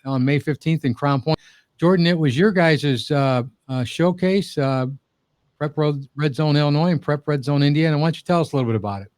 on May 15th in Crown Point. Jordan, it was your guys' showcase, Prep Red Zone Illinois and Prep Red Zone Indiana. Why don't you tell us a little bit about it?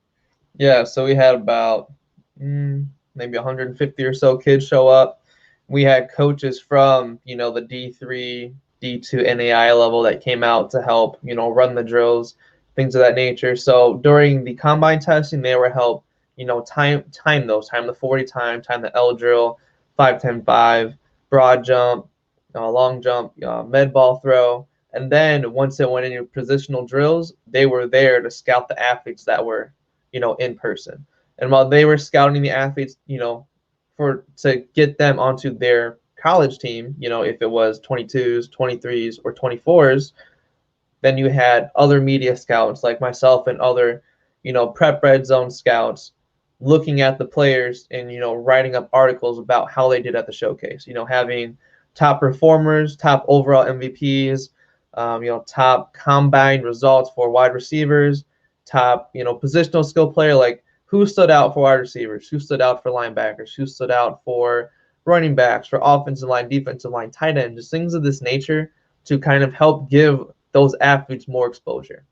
Yeah, so we had about maybe 150 or so kids show up. We had coaches from, the D3, D2, NAI level that came out to help, run the drills, things of that nature. So during the combine testing, they were help, time the 40 time the L drill, 5-10-5, broad jump, long jump, med ball throw. And then once it went into positional drills, they were there to scout the athletes that were, in person. And while they were scouting the athletes, to get them onto their college team, if it was 22s, 23s, or 24s, then you had other media scouts like myself and other, Prep Red Zone scouts looking at the players and, writing up articles about how they did at the showcase, having top performers, top overall MVPs, top combine results for wide receivers, top, positional skill player, like who stood out for wide receivers, who stood out for linebackers, who stood out for running backs, for offensive line, defensive line, tight end, just things of this nature to kind of help give those athletes more exposure.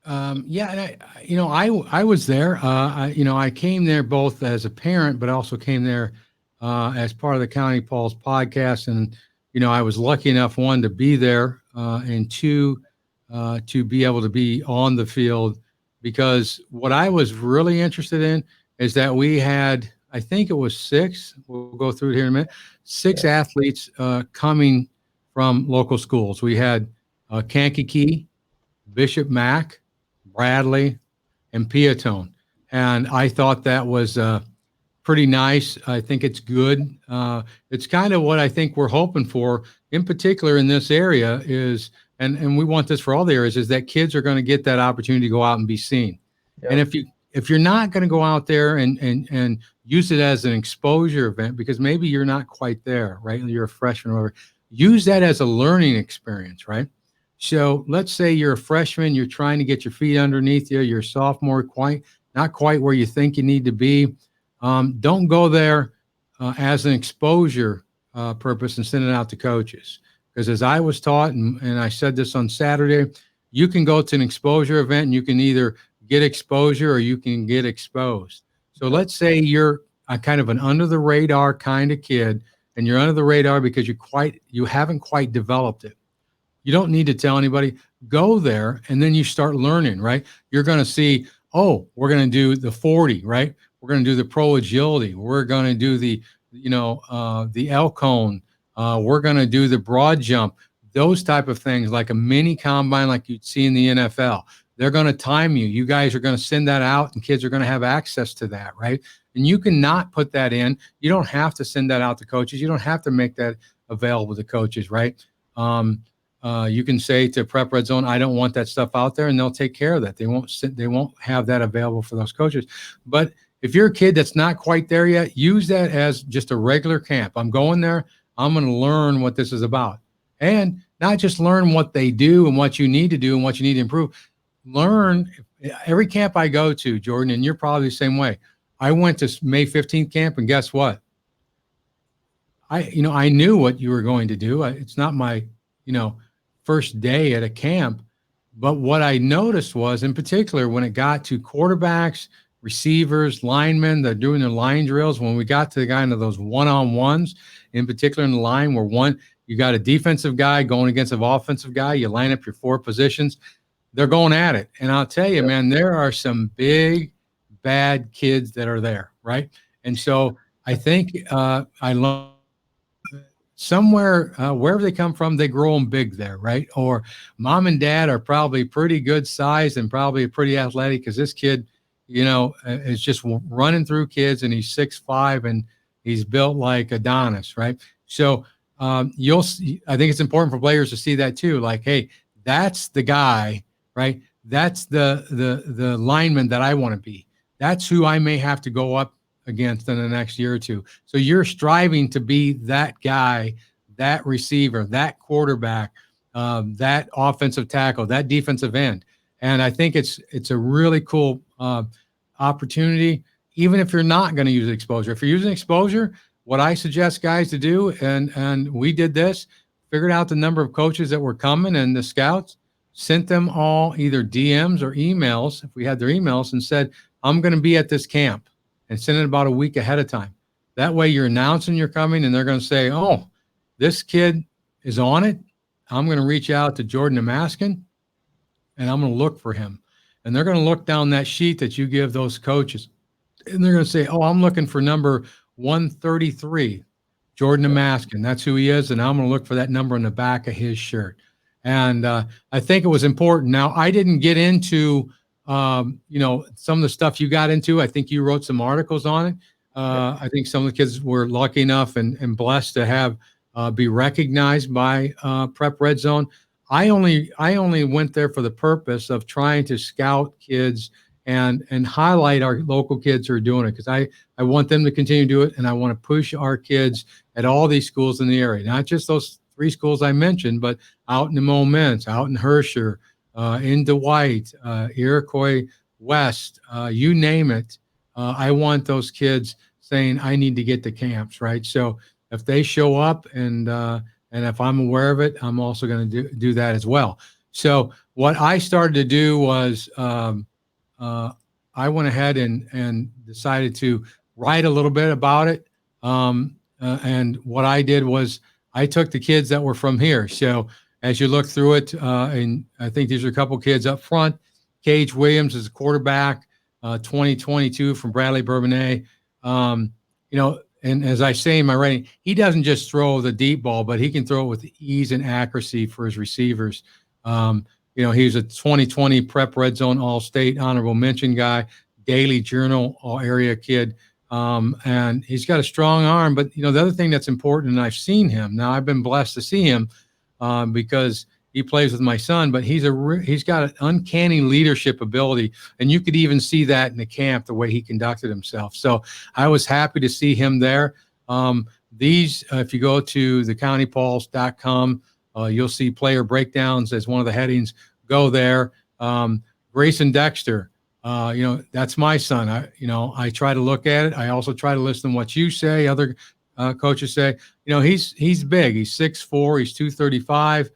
Yeah, and I was there. I came there both as a parent, but also came there as part of the County Paul's podcast. And, I was lucky enough, one, to be there, and two, to be able to be on the field, because what I was really interested in is that we had, I think it was 6, we'll go through it here in a minute, 6 athletes coming from local schools. We had Kankakee, Bishop Mack, Bradley, and Peotone. And I thought that was pretty nice. I think it's good. It's kind of what I think we're hoping for, in particular in this area is, and we want this for all the areas, is that kids are going to get that opportunity to go out and be seen. Yep. And if you're not going to go out there and use it as an exposure event, because maybe you're not quite there, right? You're a freshman or whatever, use that as a learning experience, right? So let's say you're a freshman, you're trying to get your feet underneath you, you're a sophomore, not quite where you think you need to be. Don't go there as an exposure purpose and send it out to coaches. Because as I was taught, and I said this on Saturday, you can go to an exposure event and you can either get exposure or you can get exposed. So let's say you're a kind of an under the radar kind of kid, and you're under the radar because you haven't quite developed it. You don't need to tell anybody. Go there, and then you start learning, right? You're going to see, oh, we're going to do the 40, right? We're going to do the pro agility. We're going to do the L cone. We're going to do the broad jump, those type of things, like a mini combine like you'd see in the NFL. They're going to time you. You guys are going to send that out, and kids are going to have access to that, right? And you can not put that in. You don't have to send that out to coaches. You don't have to make that available to coaches, right? You can say to Prep Red Zone, I don't want that stuff out there, and they'll take care of that. They won't have that available for those coaches. But if you're a kid that's not quite there yet, use that as just a regular camp. I'm going there. I'm going to learn what this is about. And not just learn what they do and what you need to do and what you need to improve. Learn every camp I go to, Jordan, and you're probably the same way. I went to May 15th camp, and guess what? I knew what you were going to do. It's not my, first day at a camp. But what I noticed was, in particular, when it got to quarterbacks, receivers, linemen, they're doing their line drills. When we got to the kind of those one-on-ones, in particular in the line where you got a defensive guy going against an offensive guy, you line up your 4 positions, they're going at it. And I'll tell you, man, there are some big, bad kids that are there, right? And so I think I learned somewhere, wherever they come from, they grow them big there, right? Or mom and dad are probably pretty good size and probably pretty athletic, because this kid, is just running through kids, and he's 6'5", and he's built like Adonis, right? So I think it's important for players to see that too. Like, hey, that's the guy, right? That's the lineman that I want to be. That's who I may have to go up against in the next year or two. So you're striving to be that guy, that receiver, that quarterback, that offensive tackle, that defensive end. And I think it's a really cool opportunity. even if you're not going to use exposure. If you're using exposure, what I suggest guys to do, and we did this, figured out the number of coaches that were coming and the scouts, sent them all either DMs or emails, if we had their emails, and said, I'm going to be at this camp, and send it about a week ahead of time. That way you're announcing you're coming, and they're going to say, oh, this kid is on it. I'm going to reach out to Jordan Amaskane, and I'm going to look for him. And they're going to look down that sheet that you give those coaches, and they're going to say, oh, I'm looking for number 133, Jordan Amaskane. That's who he is, and I'm going to look for that number on the back of his shirt. And I think it was important. Now, I didn't get into, some of the stuff you got into. I think you wrote some articles on it. I think some of the kids were lucky enough and blessed to have be recognized by Prep Red Zone. I only went there for the purpose of trying to scout kids and highlight our local kids who are doing it, because I want them to continue to do it, and I want to push our kids at all these schools in the area, not just those 3 schools I mentioned, but out in the Moments, out in Herscher, in Dwight, Iroquois West, you name it. I want those kids saying, I need to get to camps, right? So if they show up and if I'm aware of it, I'm also going to do that as well. So what I started to do was I went ahead and decided to write a little bit about it. And what I did was I took the kids that were from here. So as you look through it, and I think these are a couple kids up front. Caige Williams is a quarterback, 2022 from Bradley-Bourbonnis. And as I say in my writing, he doesn't just throw the deep ball, but he can throw it with ease and accuracy for his receivers. He's a 2020 Prep Red Zone All-State honorable mention guy, Daily Journal All-Area kid. And he's got a strong arm. But, the other thing that's important, and I've seen him. Now, I've been blessed to see him because he plays with my son, but he's got an uncanny leadership ability. And you could even see that in the camp, the way he conducted himself. So I was happy to see him there. If you go to thecountypauls.com, you'll see player breakdowns as one of the headings. Go there. Grayson Dexter, that's my son. I try to look at it. I also try to listen to what you say, other coaches say. He's big. He's 6'4", he's 235,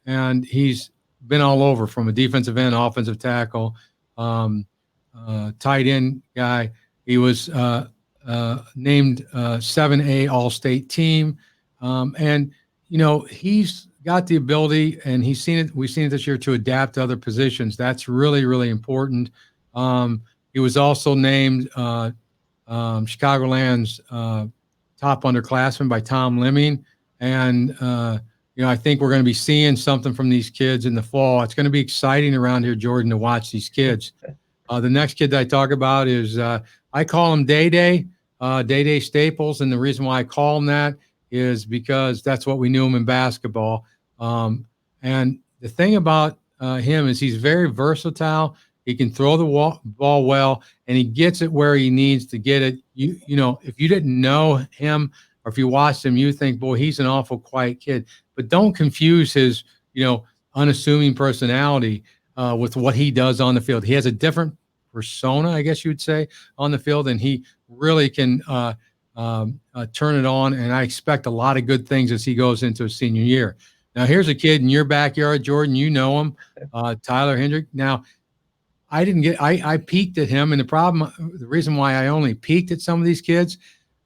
and he's been all over, from a defensive end, offensive tackle, tight end guy. He was named 7A All-State team, and he's got the ability, and we've seen it this year, to adapt to other positions. That's really, really important. He was also named Chicagoland's top underclassman by Tom Lemming. And, I think we're going to be seeing something from these kids in the fall. It's going to be exciting around here, Jordan, to watch these kids. The next kid that I talk about is, I call him Dayday, Dayday Staples. And the reason why I call him that is because that's what we knew him in basketball. And the thing about him is he's very versatile. He can throw the ball well, and he gets it where he needs to get it. If you didn't know him, or if you watched him, you think, boy, he's an awful quiet kid. But don't confuse his, unassuming personality with what he does on the field. He has a different persona, I guess you would say, on the field, and he really can turn it on. And I expect a lot of good things as he goes into his senior year. Now, here's a kid in your backyard, Jordan. You know him, Tyler Hendricker. Now, I peeked at him, and the reason why I only peeked at some of these kids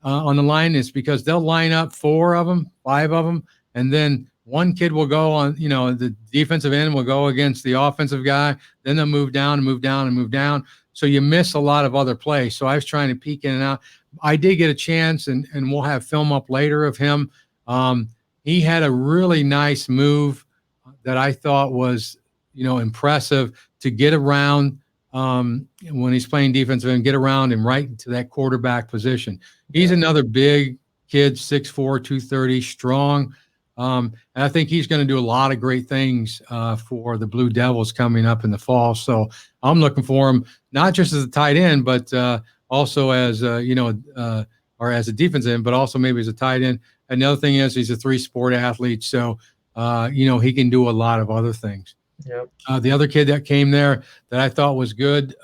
on the line is because they'll line up 4 of them, 5 of them, and then one kid will go on, the defensive end will go against the offensive guy. Then they'll move down and move down and move down. So you miss a lot of other plays. So I was trying to peek in and out. I did get a chance, and we'll have film up later of him. He had a really nice move that I thought was, impressive, to get around when he's playing defensive end, get around and right into that quarterback position. He's another big kid, 6'4", 230, strong. And I think he's going to do a lot of great things for the Blue Devils coming up in the fall. So I'm looking for him, not just as a tight end, but also as, or as a defensive end, but also maybe as a tight end. Another thing is he's a 3-sport athlete. So, he can do a lot of other things. Yep. The other kid that came there that I thought was good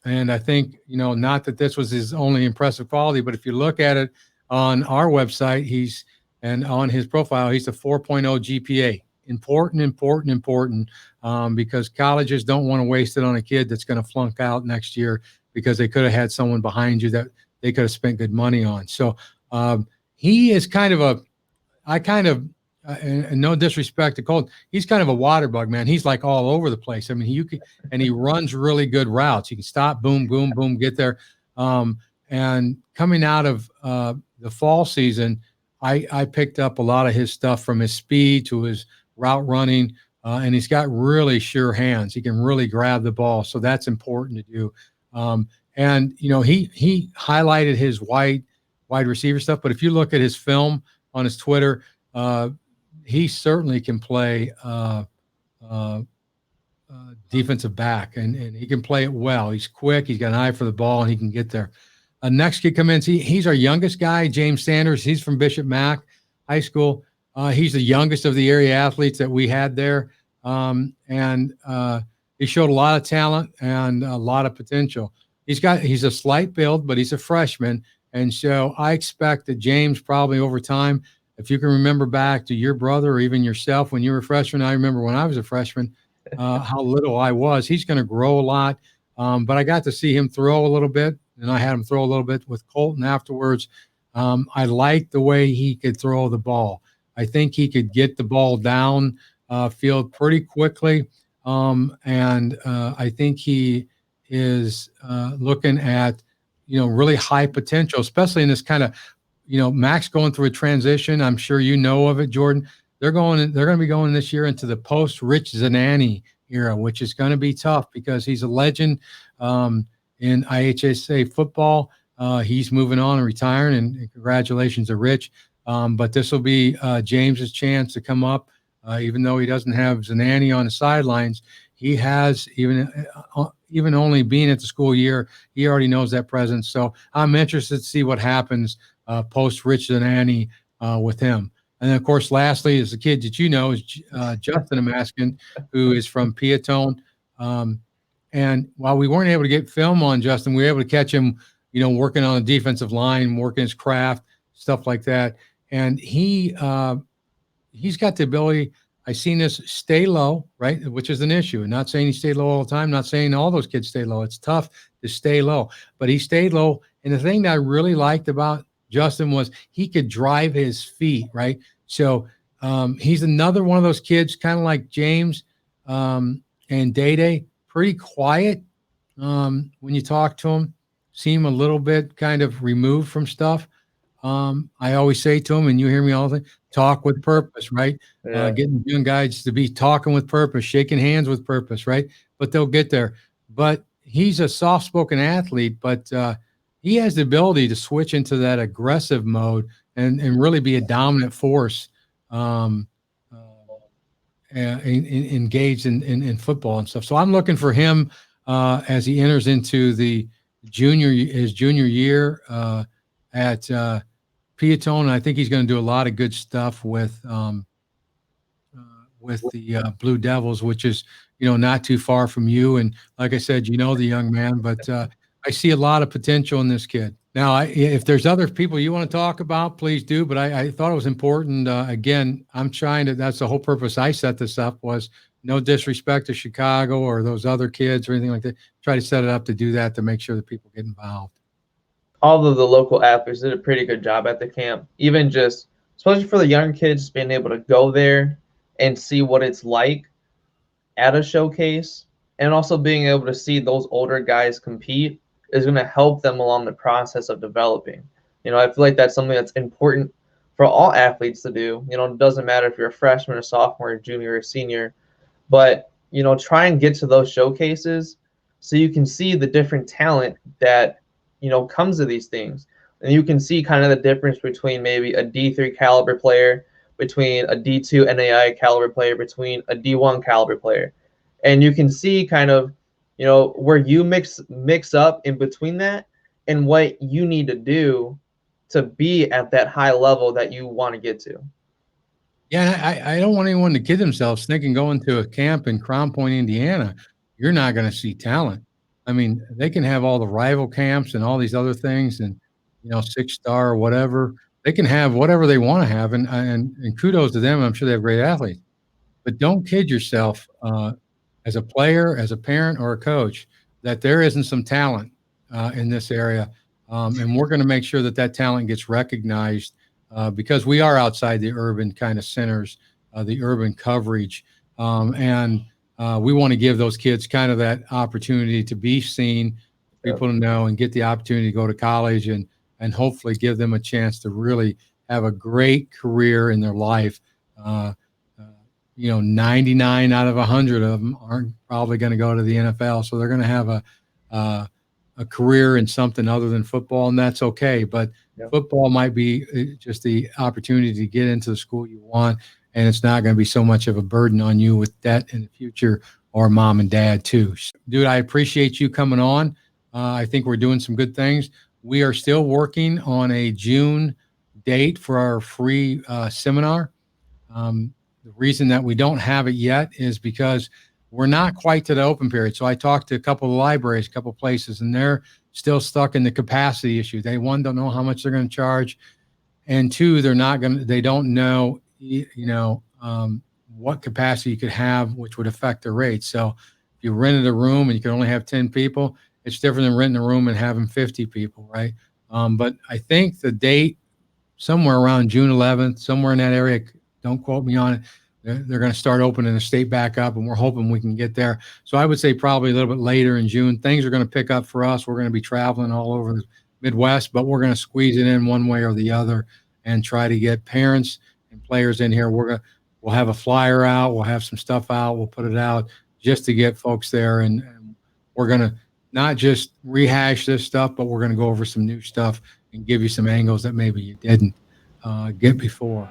And I think, not that this was his only impressive quality, but if you look at it on our website, and on his profile, he's a 4.0 GPA. Important, because colleges don't want to waste it on a kid that's going to flunk out next year because they could have had someone behind you that they could have spent good money on. So he is kind of and no disrespect to Colton, he's kind of a water bug, man. He's like all over the place. I mean, and he runs really good routes. He can stop, boom, boom, boom, get there. And coming out of the fall season, I picked up a lot of his stuff, from his speed to his route running, and he's got really sure hands. He can really grab the ball, so that's important to do. And he highlighted his wide receiver stuff, but if you look at his film on his Twitter, he certainly can play defensive back, and he can play it well. He's quick. He's got an eye for the ball, and he can get there. Next kid come in. He's our youngest guy, James Sanders. He's from Bishop Mack High School. He's the youngest of the area athletes that we had there, and he showed a lot of talent and a lot of potential. He's a slight build, but he's a freshman, and so I expect that James probably over time. If you can remember back to your brother or even yourself when you were a freshman, I remember when I was a freshman, how little I was. He's going to grow a lot, but I got to see him throw a little bit, and I had him throw a little bit with Colton afterwards. I liked the way he could throw the ball. I think he could get the ball down field pretty quickly, and I think he is looking at really high potential, especially in this kind of Mac's going through a transition. I'm sure you know of it, Jordan. They're going to be going this year into the post Rich Zanani era, which is going to be tough because he's a legend in IHSA football. He's moving on and retiring, and congratulations to Rich. But this will be James's chance to come up, even though he doesn't have Zanani on the sidelines. He has, even only being at the school year, he already knows that presence. So I'm interested to see what happens post Rich Zanani with him. And then, of course, lastly, is the kid that is Justin Amaskane, who is from Peotone. And while we weren't able to get film on Justin, we were able to catch him, working on the defensive line, working his craft, stuff like that. And he's got the ability. I seen this stay low, right, which is an issue. Not saying he stayed low all the time, not saying all those kids stay low. It's tough to stay low, but he stayed low. And the thing that I really liked about Justin was he could drive his feet, right? So he's another one of those kids, kind of like James and Dayday, pretty quiet when you talk to him, seem a little bit kind of removed from stuff. I always say to him, and you hear me all the time, talk with purpose, right? Yeah. Getting young guys to be talking with purpose, shaking hands with purpose, right? But they'll get there. But he's a soft-spoken athlete, but he has the ability to switch into that aggressive mode and really be a dominant force engaged in football and stuff. So I'm looking for him as he enters into his junior year at Peotone. I think he's going to do a lot of good stuff with the Blue Devils, which is not too far from you. And like I said, the young man, but I see a lot of potential in this kid. Now, if there's other people you want to talk about, please do. But I thought it was important. Again, that's the whole purpose I set this up, was no disrespect to Chicago or those other kids or anything like that. Try to set it up to do that, to make sure that people get involved. All of the local athletes did a pretty good job at the camp, even just, especially for the young kids, being able to go there and see what it's like at a showcase, and also being able to see those older guys compete is going to help them along the process of developing. I feel like that's something that's important for all athletes to do. It doesn't matter if you're a freshman, a sophomore, a junior, or senior, but try and get to those showcases so you can see the different talent that comes to these things, and you can see kind of the difference between maybe a D3 caliber player, between a D2 NAI caliber player, between a D1 caliber player, and you can see kind of where you mix up in between that and what you need to do to be at that high level that you want to get to. Yeah, I don't want anyone to kid themselves thinking going to a camp in Crown Point, Indiana, you're not going to see talent. I mean, they can have all the rival camps and all these other things and, 6-star or whatever. They can have whatever they want to have, and kudos to them. I'm sure they have great athletes. But don't kid yourself, as a player, as a parent, or a coach, that there isn't some talent in this area. And we're going to make sure that that talent gets recognized because we are outside the urban kind of centers, the urban coverage. And we want to give those kids kind of that opportunity to be seen, people to know, and get the opportunity to go to college and hopefully give them a chance to really have a great career in their life. 99 out of 100 of them aren't probably going to go to the NFL. So they're going to have a career in something other than football, and that's okay. But football might be just the opportunity to get into the school you want, and it's not going to be so much of a burden on you with debt in the future, or mom and dad too. Dude, I appreciate you coming on. I think we're doing some good things. We are still working on a June date for our free seminar. The reason that we don't have it yet is because we're not quite to the open period. So I talked to a couple of libraries, a couple of places, and they're still stuck in the capacity issue. They, one, don't know how much they're going to charge, and two, they don't know, what capacity you could have, which would affect the rate. So if you rented a room and you can only have 10 people, it's different than renting a room and having 50 people, right? But I think the date, somewhere around June 11th, somewhere in that area, don't quote me on it, they're going to start opening the state back up, and we're hoping we can get there. So I would say probably a little bit later in June. Things are going to pick up for us. We're going to be traveling all over the Midwest, but we're going to squeeze it in one way or the other and try to get parents and players in here. We'll have a flyer out. We'll have some stuff out. We'll put it out just to get folks there. And we're going to not just rehash this stuff, but we're going to go over some new stuff and give you some angles that maybe you didn't get before.